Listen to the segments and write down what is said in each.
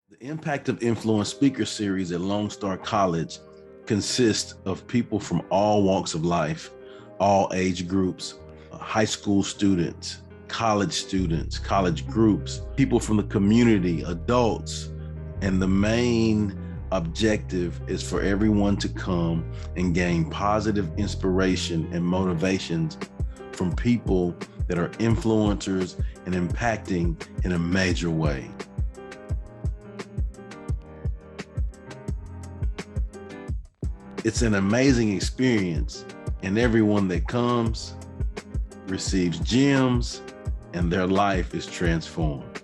The Impact of Influence speaker series at Lone Star College consists of people from all walks of life, all age groups, high school students, college groups, people from the community, adults. And the main objective is for everyone to come and gain positive inspiration and motivations from people that are influencers and impacting in a major way. It's an amazing experience, and everyone that comes receives gems and their life is transformed.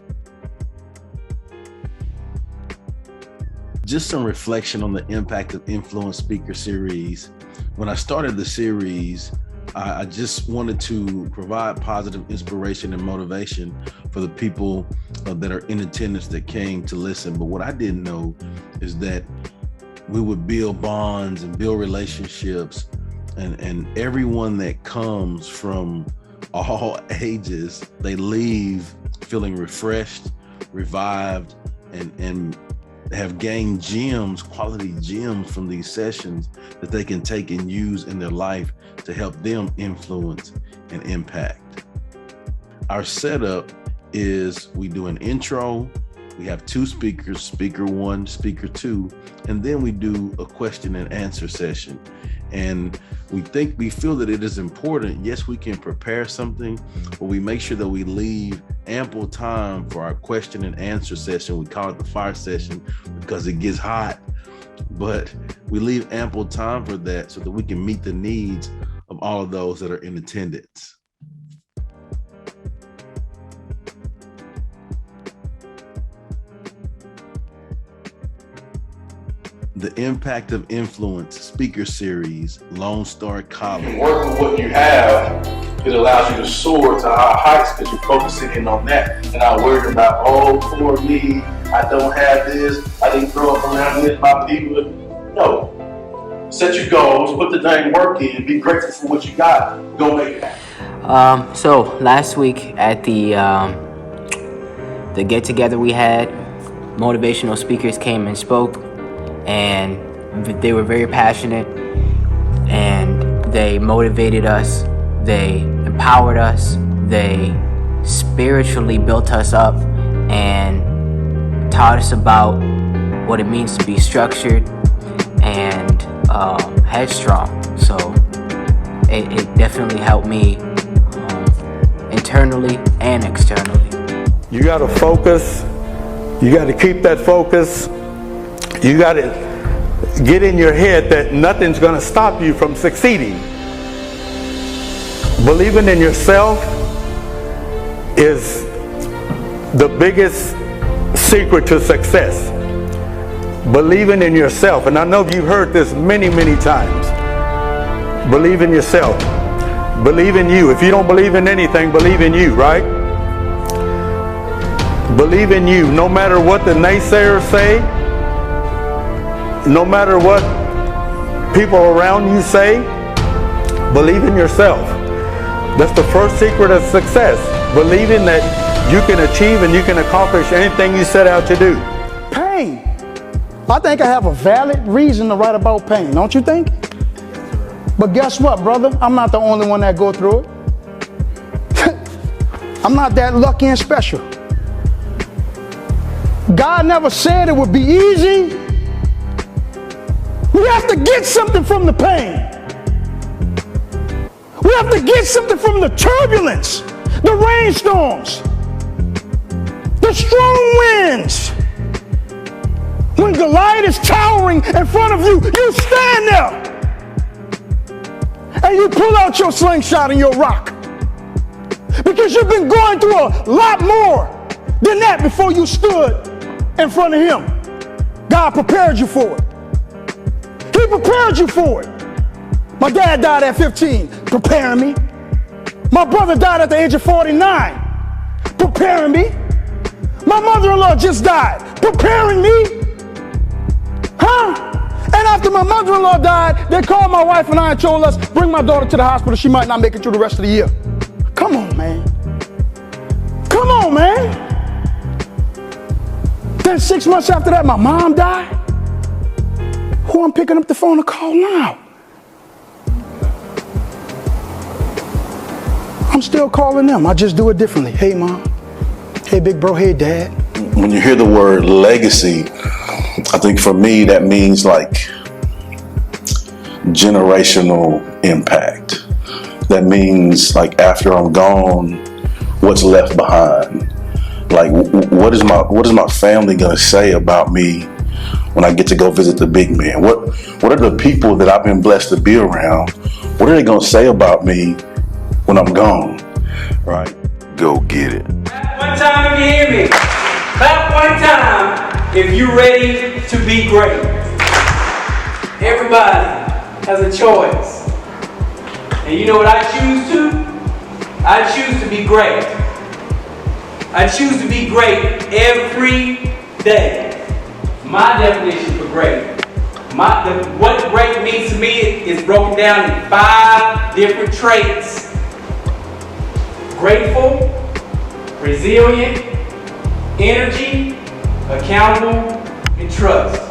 Just some reflection on the Impact of Influence speaker series. When I started the series, I just wanted to provide positive inspiration and motivation for the people that are in attendance that came to listen. But what I didn't know is that we would build bonds and build relationships, and everyone that comes from all ages, they leave feeling refreshed, revived, and have gained gems, quality gems from these sessions that they can take and use in their life to help them influence and impact. Our setup is we do an intro, we have two speakers, speaker one, speaker two, and then we do a question and answer session. And we feel that it is important. Yes, we can prepare something, but we make sure that we leave ample time for our question and answer session. We call it the fire session because it gets hot, but we leave ample time for that so that we can meet the needs of all of those that are in attendance. The Impact of Influence speaker series, Lone Star College. Working with what you have, it allows you to soar to higher heights because you're focusing in on that and not worried about, oh, poor me, I don't have this, I didn't grow up around this, my people. No. Set your goals, put the dang work in, be grateful for what you got, go make it happen. So last week at the get together we had, motivational speakers came and spoke, and they were very passionate, and they motivated us, they empowered us, they spiritually built us up and taught us about what it means to be structured and headstrong. So it definitely helped me internally and externally. You got to focus. You got to keep that focus. You got to get in your head that nothing's going to stop you from succeeding. Believing in yourself is the biggest secret to success. Believing in yourself. And I know you've heard this many, many times. Believe in yourself. Believe in you. If you don't believe in anything, believe in you, right? Believe in you. No matter what the naysayers say, no matter what people around you say, believe in yourself. That's the first secret of success. Believing that you can achieve and you can accomplish anything you set out to do. Pain. I think I have a valid reason to write about pain, don't you think? But guess what, brother? I'm not the only one that go through it. I'm not that lucky and special. God never said it would be easy. We have to get something from the pain. We have to get something from the turbulence, the rainstorms, the strong winds. When Goliath is towering in front of you, you stand there and you pull out your slingshot and your rock. Because you've been going through a lot more than that before you stood in front of him. God prepared you for it. He prepared you for it. My dad died at 15, preparing me. My brother died at the age of 49, preparing me. My mother-in-law just died, preparing me. And after my mother-in-law died, they called my wife and I and told us, bring my daughter to the hospital. She might not make it through the rest of the year. Come on, man. Come on, man. The Then 6 months after that, my mom died. Who I'm picking up the phone to call now? I'm still calling them. I just do it differently. Hey, mom. Hey, big bro. Hey, dad. When you hear the word legacy, I think for me that means like generational impact. That means like after I'm gone, what's left behind? Like what is my family gonna say about me when I get to go visit the big man? What are the people that I've been blessed to be around? What are they gonna say about me when I'm gone? Right? Go get it. Clap one time if you hear me. Clap one time if you're ready to be great. Everybody has a choice. And you know what I choose to? I choose to be great. I choose to be great every day. My definition for great. What great means to me is broken down in 5 different traits. Grateful, resilient, energy, accountable, and trust.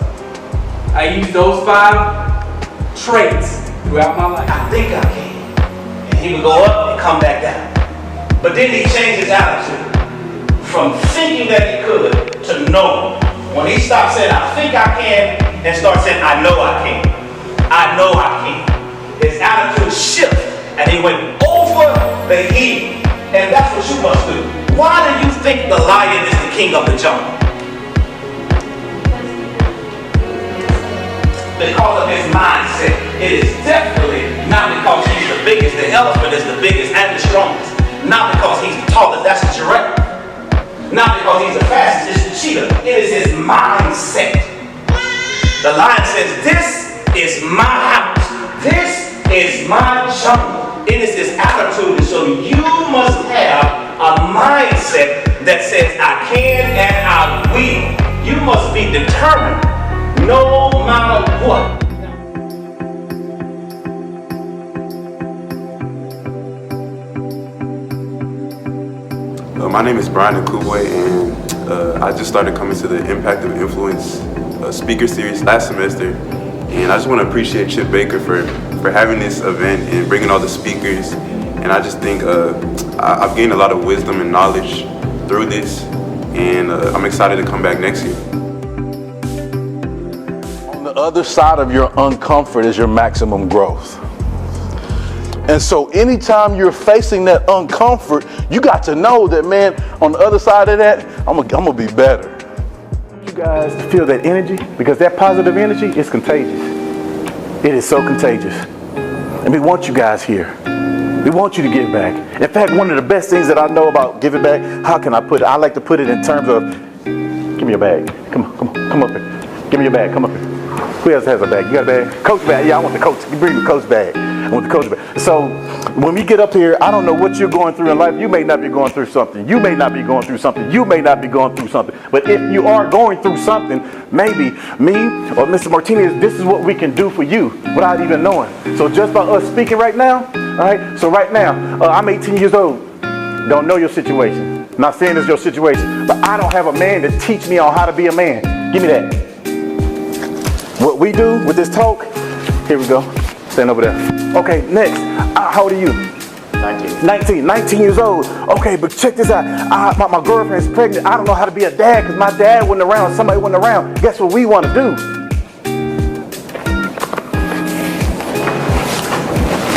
I use those 5 traits throughout my life. I think I can. And he would go up and come back down. But then he changed his attitude from thinking that he could to knowing. When he stopped saying, I think I can, and started saying, I know I can. I know I can. His attitude shifted, and he went over the hill. And that's what you must do. Why do you think the lion is the king of the jungle? Because of his mindset. It is definitely not because he's the biggest. The elephant is the biggest and the strongest. Not because he's the tallest. That's the giraffe. Not because he's the fastest. It's the cheetah. It is his mindset. The lion says, this is my house. This is my jungle. It is this attitude. And so you must have a mindset that says, I can and I will. You must be determined no matter what. My name is Brian Akubwe, and I just started coming to the Impact of Influence speaker series last semester. And I just want to appreciate Chip Baker for having this event and bringing all the speakers. And I just think I've gained a lot of wisdom and knowledge through this, and I'm excited to come back next year. On the other side of your uncomfort is your maximum growth. And so anytime you're facing that uncomfort, you got to know that, man, on the other side of that, I'm gonna be better. You guys feel that energy, because that positive energy is contagious. It is so contagious. And we want you guys here. We want you to give back. In fact, one of the best things that I know about giving back, how can I put it? I like to put it in terms of, give me your bag. Come up here. Give me your bag, come up here. Who else has a bag? You got a bag? Coach bag, yeah, I want the coach. You bring the coach bag. I want the coach bag. So when we get up here, I don't know what you're going through in life. You may not be going through something. You may not be going through something. You may not be going through something. But if you are going through something, maybe me or Mr. Martinez, this is what we can do for you without even knowing. So just by us speaking right now, all right? So right now, I'm 18 years old. Don't know your situation. Not saying it's your situation, but I don't have a man to teach me on how to be a man. Give me that. What we do with this talk, here we go. Stand over there. Okay, next. How old are you? 19 years old. Okay, but check this out. My girlfriend's pregnant. I don't know how to be a dad because my dad wasn't around. Somebody wasn't around. Guess what we want to do?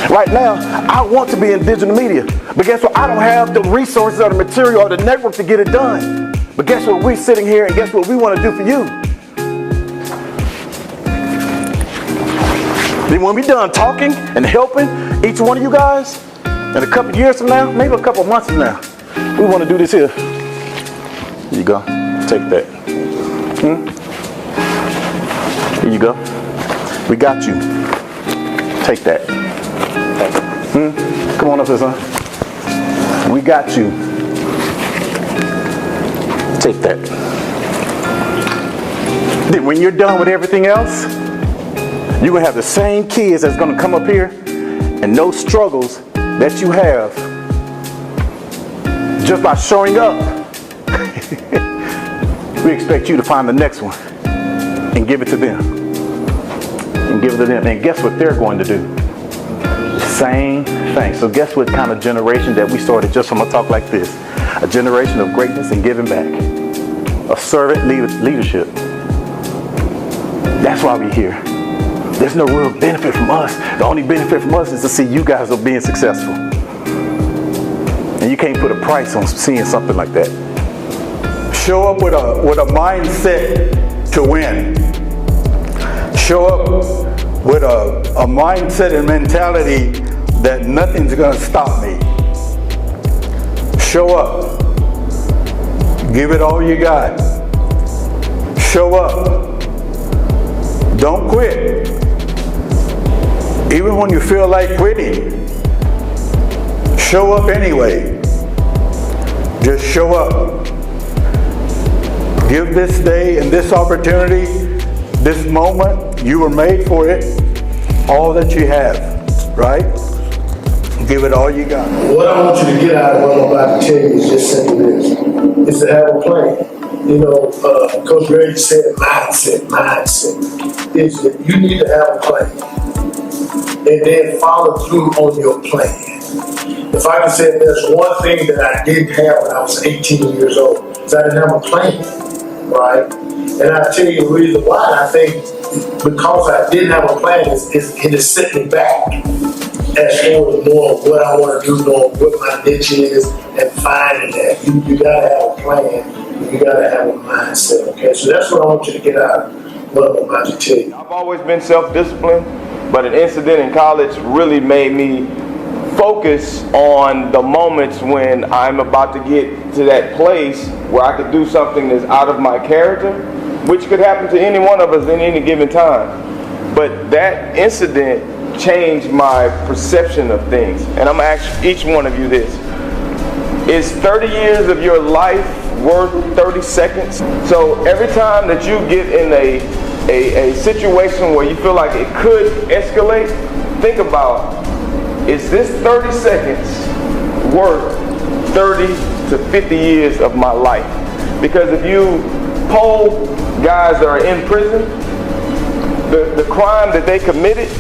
Right now, I want to be in digital media. But guess what? I don't have the resources or the material or the network to get it done. But guess what? We're sitting here and guess what we want to do for you? Then when we're done talking and helping each one of you guys, in a couple years from now, maybe a couple months from now, we want to do this here. Here you go. Take that. Here you go. We got you. Take that. Come on up here, son. We got you. Take that. Then when you're done with everything else, you're going to have the same kids that's going to come up here and no struggles that you have just by showing up. We expect you to find the next one and give it to them. And give it to them. And guess what they're going to do? Same thing. So guess what kind of generation that we started just from a talk like this? A generation of greatness and giving back. Of servant leadership. That's why we're here. There's no real benefit from us. The only benefit from us is to see you guys are being successful. And you can't put a price on seeing something like that. Show up with a mindset to win. Show up with a mindset and mentality that nothing's going to stop me. Show up. Give it all you got. Show up. Don't quit. Even when you feel like quitting, show up anyway. Just show up. Give this day and this opportunity, this moment, you were made for it, all that you have, right? Give it all you got. What I want you to get out of what I'm about to tell you is just simply this, is to have a plan. You know, Coach Ray said mindset. Is that you need to have a plan and then follow through on your plan. If I can say there's one thing that I didn't have when I was 18 years old, is I didn't have a plan, right? And I'll tell you the reason why. I think because I didn't have a plan, it is set me back as far as knowing what I want to do, knowing what my niche is, and finding that. You gotta have a plan. You gotta have a mindset, okay? So that's what I want you to get out of what I'm about to tell you. I've always been self-disciplined, but an incident in college really made me focus on the moments when I'm about to get to that place where I could do something that's out of my character, which could happen to any one of us at any given time. But that incident changed my perception of things. And I'm gonna ask each one of you this. Is 30 years of your life worth 30 seconds? So every time that you get in a situation where you feel like it could escalate, think about, is this 30 seconds worth 30 to 50 years of my life? Because if you poll guys that are in prison, the crime that they committed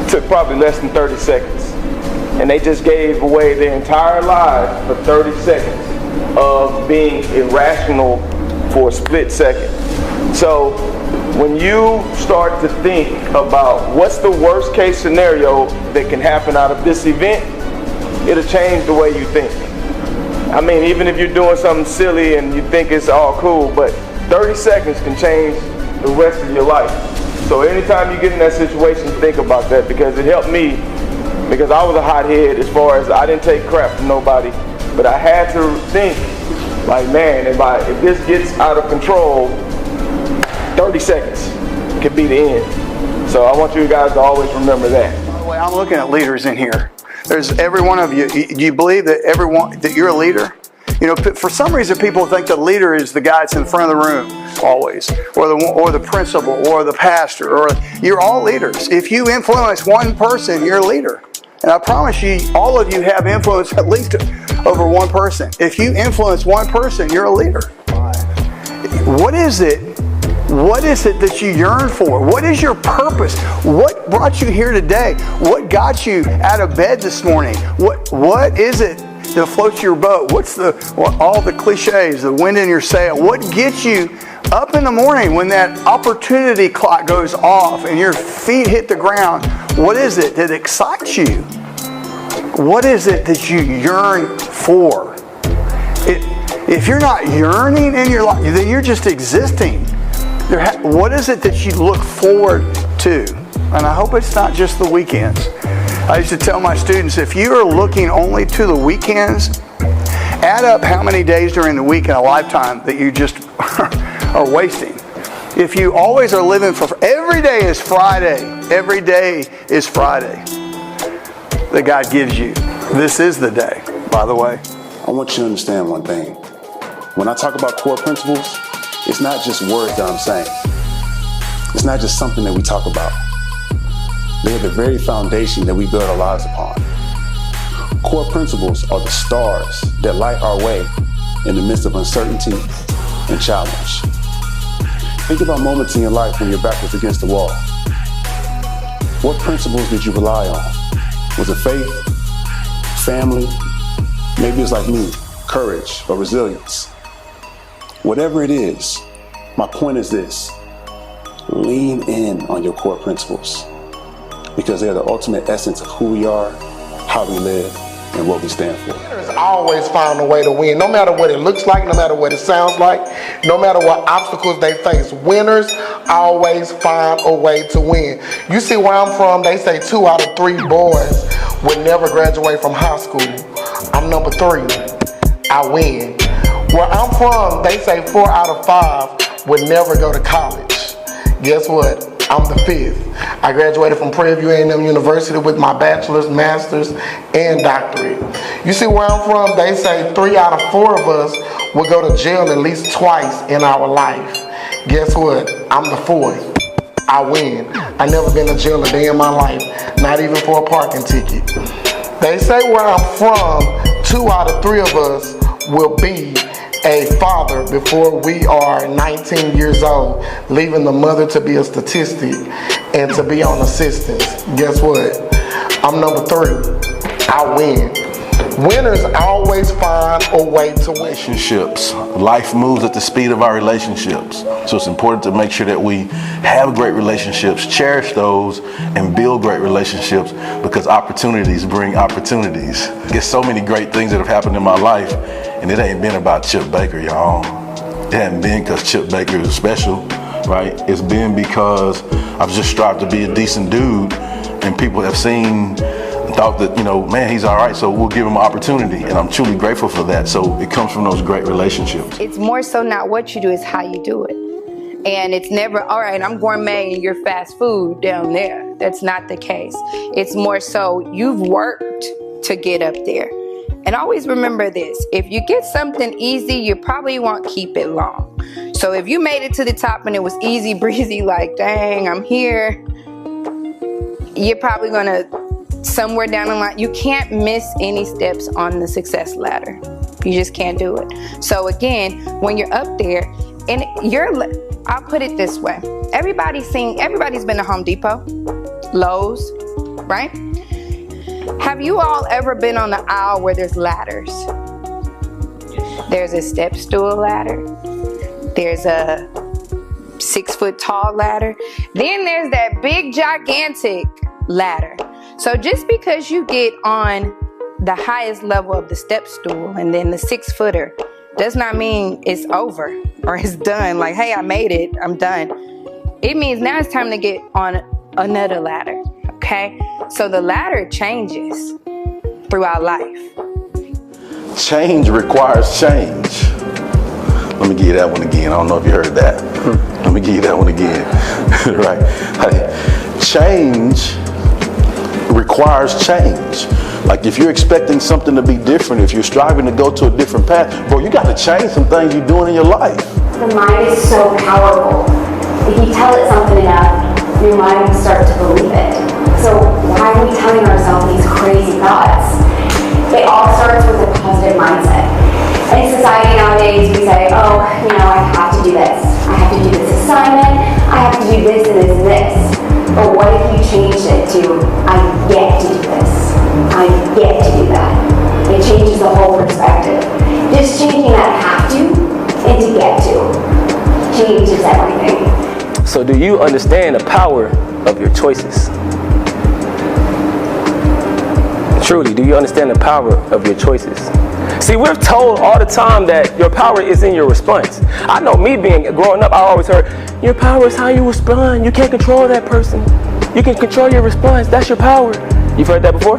took probably less than 30 seconds. And they just gave away their entire lives for 30 seconds of being irrational for a split second. So when you start to think about what's the worst case scenario that can happen out of this event, it'll change the way you think. I mean, even if you're doing something silly and you think it's all cool, but 30 seconds can change the rest of your life. So anytime you get in that situation, think about that, because it helped me, because I was a hothead as far as I didn't take crap from nobody, but I had to think, like, man, if this gets out of control, 30 seconds could be the end. So I want you guys to always remember that. By the way, I'm looking at leaders in here. There's every one of you. Do you believe that that you're a leader? You know, for some reason, people think the leader is the guy that's in front of the room always, or the principal, or the pastor, or you're all leaders. If you influence one person, you're a leader. And I promise you, all of you have influence at least over one person. If you influence one person, you're a leader. What is it? What is it that you yearn for? What is your purpose? What brought you here today? What got you out of bed this morning? What is it that floats your boat? What's all the cliches, the wind in your sail? What gets you up in the morning when that opportunity clock goes off and your feet hit the ground? What is it that excites you? What is it that you yearn for? If you're not yearning in your life, then you're just existing. What is it that you look forward to? And I hope it's not just the weekends. I used to tell my students, if you are looking only to the weekends, add up how many days during the week in a lifetime that you just are wasting. If you always are living for, every day is Friday. Every day is Friday that God gives you. This is the day, by the way. I want you to understand one thing. When I talk about core principles, it's not just words that I'm saying. It's not just something that we talk about. They are the very foundation that we build our lives upon. Core principles are the stars that light our way in the midst of uncertainty, and challenge. Think about moments in your life when your back was against the wall. What principles did you rely on? Was it faith, family? Maybe it's like me, courage or resilience. Whatever it is, my point is this: lean in on your core principles, because they are the ultimate essence of who we are, how we live, and what we stand for. Winners always find a way to win, no matter what it looks like, no matter what it sounds like, no matter what obstacles they face. Winners always find a way to win. You see where I'm from, they say 2 out of 3 boys would never graduate from high school. I'm number 3. I win. Where I'm from, they say 4 out of 5 would never go to college. Guess what? I'm the 5th. I graduated from Prairie View A&M University with my bachelor's, master's, and doctorate. You see where I'm from? They say 3 out of 4 of us will go to jail at least twice in our life. Guess what? I'm the 4th. I win. I never been to jail a day in my life, not even for a parking ticket. They say where I'm from, 2 out of 3 of us will be a father before we are 19 years old, leaving the mother to be a statistic and to be on assistance. Guess what? I'm number 3. I win. Winners always find a way to win. Relationships. Life moves at the speed of our relationships. So it's important to make sure that we have great relationships, cherish those, and build great relationships, because opportunities bring opportunities. There's so many great things that have happened in my life, and it ain't been about Chip Baker, y'all. It hasn't been because Chip Baker is special, right? It's been because I've just strived to be a decent dude, and people have seen, thought that, you know, man, he's all right, so we'll give him an opportunity, and I'm truly grateful for that. So it comes from those great relationships. It's more so not what you do, it's how you do it. And it's never, all right, I'm gourmet and you're fast food down there. That's not the case. It's more so you've worked to get up there. And always remember this, if you get something easy, you probably won't keep it long. So if you made it to the top and it was easy breezy, like, dang, I'm here, you're probably gonna, somewhere down the line, you can't miss any steps on the success ladder. You just can't do it. So again, when you're up there, and I'll put it this way. Everybody's been to Home Depot, Lowe's, right? Have you all ever been on the aisle where there's ladders? There's a step stool ladder. There's a 6-foot tall ladder. Then there's that big gigantic ladder. So just because you get on the highest level of the step stool and then the 6-footer does not mean it's over or it's done. Like, hey, I made it, I'm done. It means now it's time to get on another ladder, okay? So the ladder changes throughout life. Change requires change. Let me give you that one again. I don't know if you heard that. Let me give you that one again. Right? Hey, change requires change. Like, if you're expecting something to be different, if you're striving to go to a different path, bro, you got to change some things you're doing in your life. The mind is so powerful. If you tell it something enough, your mind will start to believe it. So why are we telling ourselves these crazy thoughts? It all starts with a positive mindset. In society nowadays, we say, oh, I have to do this. I have to do this assignment. I have to do this and this and this. But what if you changed it to, I get to do this. I get to do that. It changes the whole perspective. Just changing that have to into get to changes everything. So do you understand the power of your choices? Truly, do you understand the power of your choices? See, we're told all the time that your power is in your response. I know me growing up, I always heard, your power is how you respond. You can't control that person. You can control your response. That's your power. You've heard that before?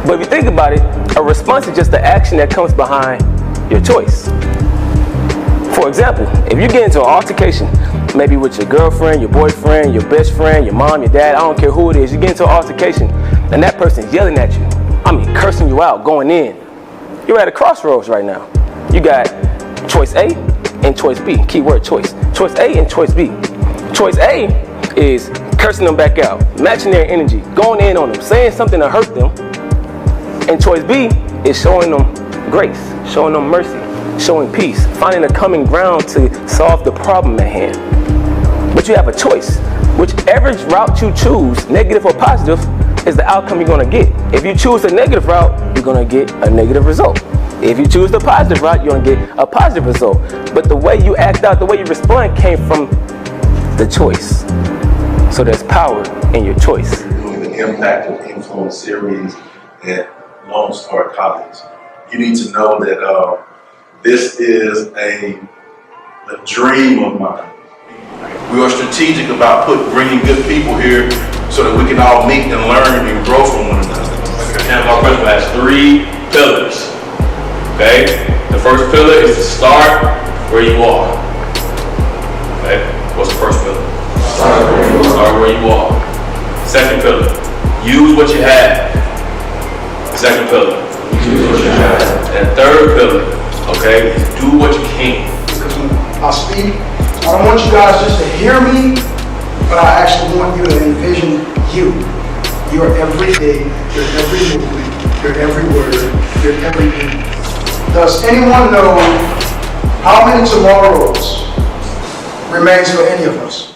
But if you think about it, a response is just the action that comes behind your choice. For example, if you get into an altercation, maybe with your girlfriend, your boyfriend, your best friend, your mom, your dad, I don't care who it is, you get into an altercation and that person's yelling at you. I mean, cursing you out, going in. You're at a crossroads right now. You got choice A and choice B. Keyword choice. Choice A and choice B. Choice A is cursing them back out, matching their energy, going in on them, saying something to hurt them. And choice B is showing them grace, showing them mercy. showing peace, finding a common ground to solve the problem at hand. But you have a choice. Whichever route you choose, negative or positive, is the outcome you're going to get. If you choose the negative route, you're going to get a negative result. If you choose the positive route, you're going to get a positive result. But the way you act out, the way you respond came from the choice. So there's power in your choice. Doing the Impact of Influence series at Lone Star College. You need to know that this is a dream of mine. We are strategic about bringing good people here so that we can all meet and learn and grow from one another. Our principle has 3 pillars. Okay? The first pillar is to start where you are. Okay? What's the first pillar? Start where you are. Second pillar, use what you have. Second pillar, use what you have. And third pillar, okay, is do what you can. I speak. I don't want you guys just to hear me, but I actually want you to envision you. Your every day, your every movement, your every word, your every deed. Does anyone know how many tomorrows remains for any of us?